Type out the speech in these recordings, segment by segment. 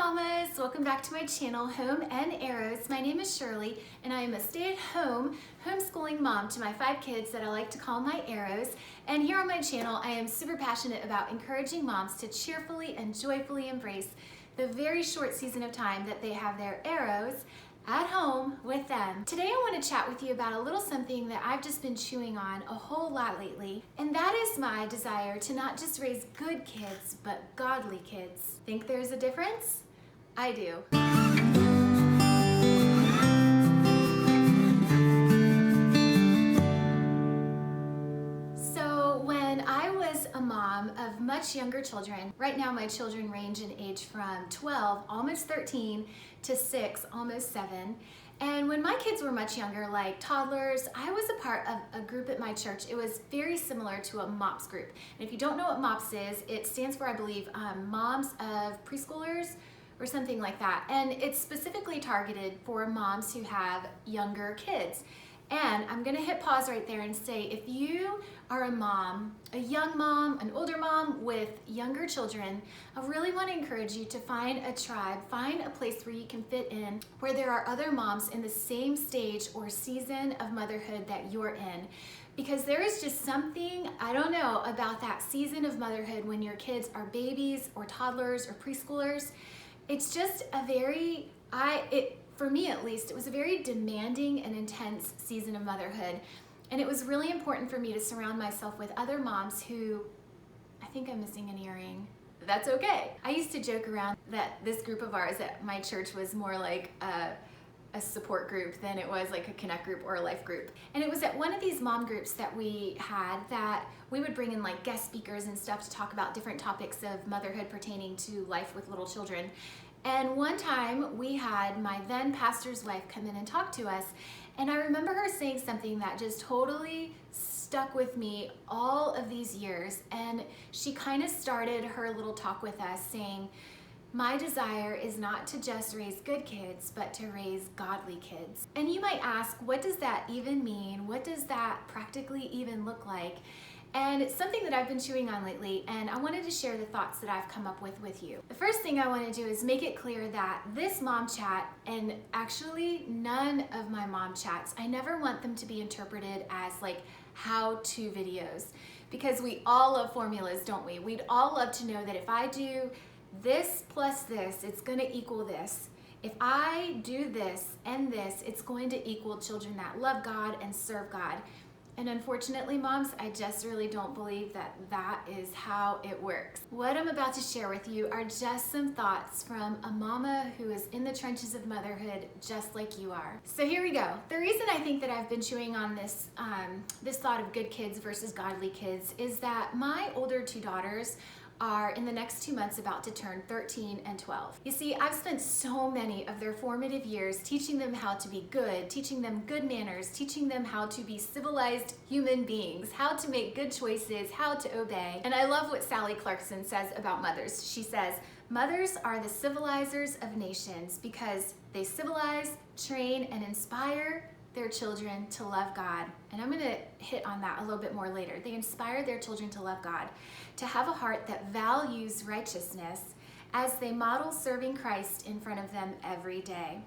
mamas, welcome back to my channel, Home and Arrows. My name is Shirley and I am a stay-at-home homeschooling mom to my 5 kids that I like to call my arrows. And here on my channel, I am super passionate about encouraging moms to cheerfully and joyfully embrace the very short season of time that they have their arrows at home with them. Today I want to chat with you about a little something that I've just been chewing on a whole lot lately, and that is my desire to not just raise good kids, but godly kids. Think there's a difference? I do. So when I was a mom of much younger children, right now my children range in age from 12, almost 13, to 6, almost 7. And when my kids were much younger, like toddlers, I was a part of a group at my church. It was very similar to a MOPS group. And if you don't know what MOPS is, it stands for, I believe, Moms of Preschoolers or something like that. And it's specifically targeted for moms who have younger kids. And I'm gonna hit pause right there and say, if you are a mom, a young mom, an older mom with younger children, I really want to encourage you to find a tribe, find a place where you can fit in, where there are other moms in the same stage or season of motherhood that you're in. Because there is just something, I don't know, about that season of motherhood when your kids are babies or toddlers or preschoolers. It's just a very, for me at least, it was a very demanding and intense season of motherhood. And it was really important for me to surround myself with other moms who, I think I'm missing an earring. That's okay. I used to joke around that this group of ours at my church was more like a support group than it was like a connect group or a life group. And it was at one of these mom groups that we had that we would bring in like guest speakers and stuff to talk about different topics of motherhood pertaining to life with little children. And one time we had my then pastor's wife come in and talk to us, and I remember her saying something that just totally stuck with me all of these years. And she kind of started her little talk with us saying, my desire is not to just raise good kids, but to raise godly kids. And you might ask, what does that even mean? What does that practically even look like? And it's something that I've been chewing on lately, and I wanted to share the thoughts that I've come up with you. The first thing I want to do is make it clear that this mom chat, and actually none of my mom chats, I never want them to be interpreted as like how-to videos, because we all love formulas, don't we? We'd all love to know that if I do this plus this, it's going to equal this. If I do this and this, it's going to equal children that love God and serve God. And unfortunately, moms, I just really don't believe that that is how it works. What I'm about to share with you are just some thoughts from a mama who is in the trenches of motherhood just like you are. So here we go. The reason I think that I've been chewing on this, this thought of good kids versus godly kids is that my older 2 daughters are in the next 2 months about to turn 13 and 12. You see, I've spent so many of their formative years teaching them how to be good, teaching them good manners, teaching them how to be civilized human beings, how to make good choices, how to obey. And I love what Sally Clarkson says about mothers. She says, mothers are the civilizers of nations because they civilize, train, and inspire their children to love God. And I'm gonna hit on that a little bit more later. They inspire their children to love God, to have a heart that values righteousness as they model serving Christ in front of them every day.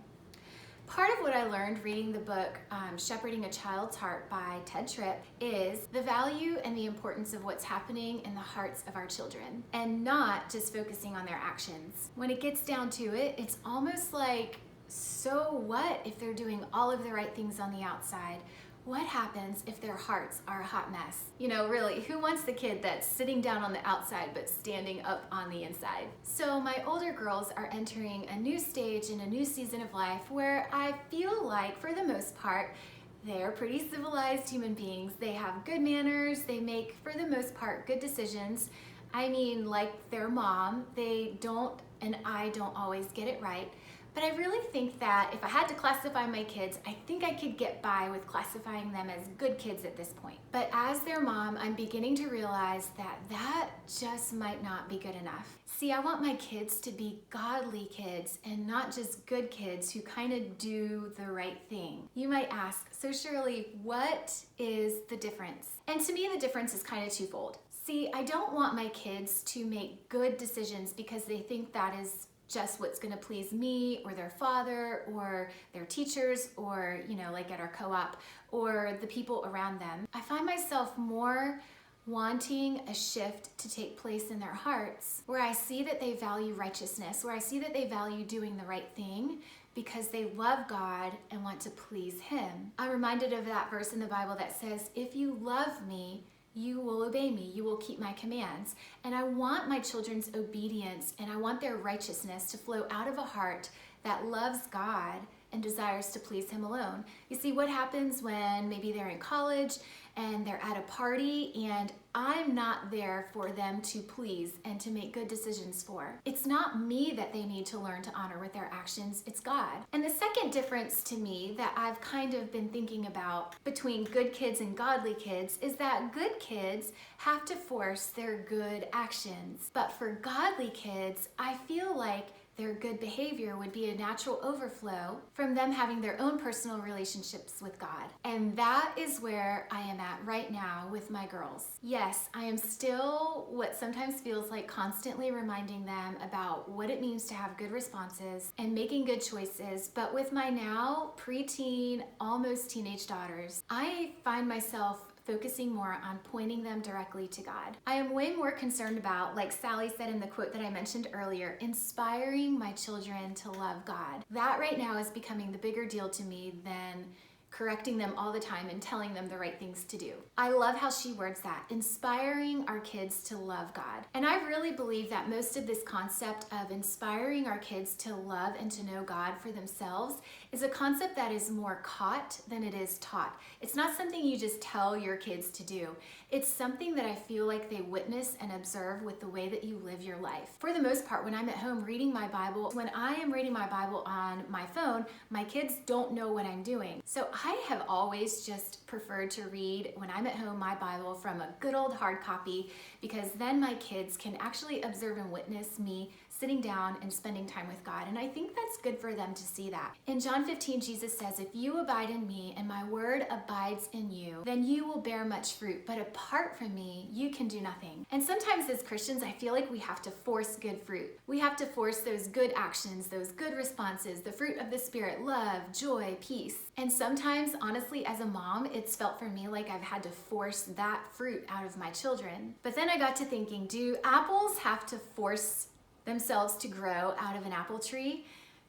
Part of what I learned reading the book Shepherding a Child's Heart by Ted Tripp is the value and the importance of what's happening in the hearts of our children and not just focusing on their actions. When it gets down to it, it's almost like, so what if they're doing all of the right things on the outside? What happens if their hearts are a hot mess? You know, really, who wants the kid that's sitting down on the outside but standing up on the inside? So my older girls are entering a new stage in a new season of life where I feel like, for the most part, they're pretty civilized human beings. They have good manners. They make, for the most part, good decisions. I mean, like their mom, they don't, and I don't always get it right. But I really think that if I had to classify my kids, I think I could get by with classifying them as good kids at this point. But as their mom, I'm beginning to realize that that just might not be good enough. See, I want my kids to be godly kids and not just good kids who kind of do the right thing. You might ask, so Shirley, what is the difference? And to me, the difference is kind of twofold. See, I don't want my kids to make good decisions because they think that is just what's going to please me or their father or their teachers or, like at our co-op or the people around them. I find myself more wanting a shift to take place in their hearts where I see that they value righteousness, where I see that they value doing the right thing because they love God and want to please Him. I'm reminded of that verse in the Bible that says, if you love me, you will obey me, you will keep my commands. And I want my children's obedience and I want their righteousness to flow out of a heart that loves God and desires to please Him alone. You see, what happens when maybe they're in college and they're at a party and I'm not there for them to please and to make good decisions for? It's not me that they need to learn to honor with their actions, it's God. And the second difference to me that I've kind of been thinking about between good kids and godly kids is that good kids have to force their good actions. But for godly kids, I feel like their good behavior would be a natural overflow from them having their own personal relationships with God. And that is where I am at right now with my girls. Yes, I am still what sometimes feels like constantly reminding them about what it means to have good responses and making good choices. But with my now preteen, almost teenage daughters, I find myself focusing more on pointing them directly to God. I am way more concerned about, like Sally said in the quote that I mentioned earlier, inspiring my children to love God. That right now is becoming the bigger deal to me than correcting them all the time and telling them the right things to do. I love how she words that, inspiring our kids to love God. And I really believe that most of this concept of inspiring our kids to love and to know God for themselves is a concept that is more caught than it is taught. It's not something you just tell your kids to do. It's something that I feel like they witness and observe with the way that you live your life. For the most part, when I'm at home reading my Bible, when I am reading my Bible on my phone, my kids don't know what I'm doing. So I have always just preferred to read, when I'm at home, my Bible from a good old hard copy, because then my kids can actually observe and witness me sitting down and spending time with God. And I think that's good for them to see that. In John 15, Jesus says, if you abide in me and my word abides in you, then you will bear much fruit. But apart from me, you can do nothing. And sometimes as Christians, I feel like we have to force good fruit. We have to force those good actions, those good responses, the fruit of the Spirit, love, joy, peace. And sometimes, honestly, as a mom, it's felt for me like I've had to force that fruit out of my children. But then I got to thinking, do apples have to force themselves to grow out of an apple tree?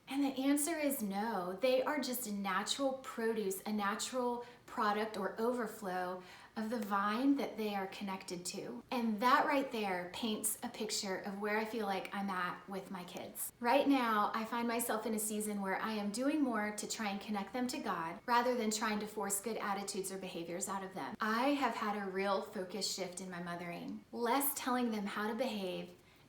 And the answer is no. They are just a natural produce, a natural product or overflow of the vine that they are connected to. And that right there paints a picture of where I feel like I'm at with my kids. Right now, I find myself in a season where I am doing more to try and connect them to God rather than trying to force good attitudes or behaviors out of them. I have had a real focus shift in my mothering. Less telling them how to behave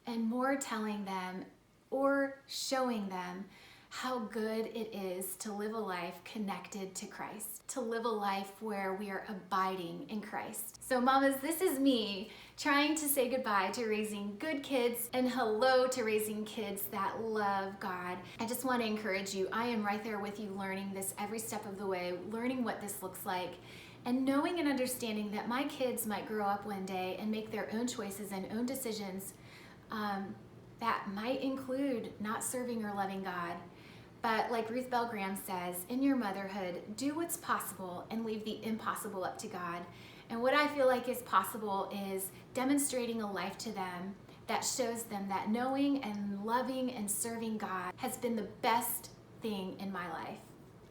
and more telling them or showing them how good it is to live a life connected to Christ, to live a life where we are abiding in Christ. So mamas, this is me trying to say goodbye to raising good kids and hello to raising kids that love God. I just want to encourage you, I am right there with you learning this every step of the way, learning what this looks like, and knowing and understanding that my kids might grow up one day and make their own choices and own decisions that might include not serving or loving God. But like Ruth Bell Graham says, in your motherhood, do what's possible and leave the impossible up to God. And what I feel like is possible is demonstrating a life to them that shows them that knowing and loving and serving God has been the best thing in my life.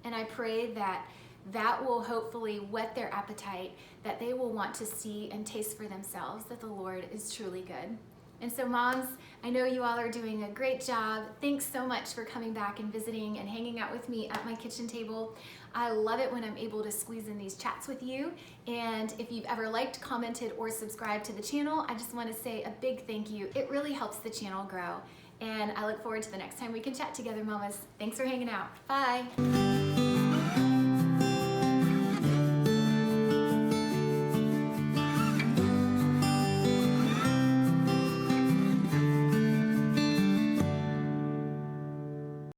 And I pray that that will hopefully whet their appetite, that they will want to see and taste for themselves that the Lord is truly good. And so moms, I know you all are doing a great job. Thanks so much for coming back and visiting and hanging out with me at my kitchen table. I love it when I'm able to squeeze in these chats with you. And if you've ever liked, commented, or subscribed to the channel, I just want to say a big thank you. It really helps the channel grow. And I look forward to the next time we can chat together, mamas. Thanks for hanging out. Bye.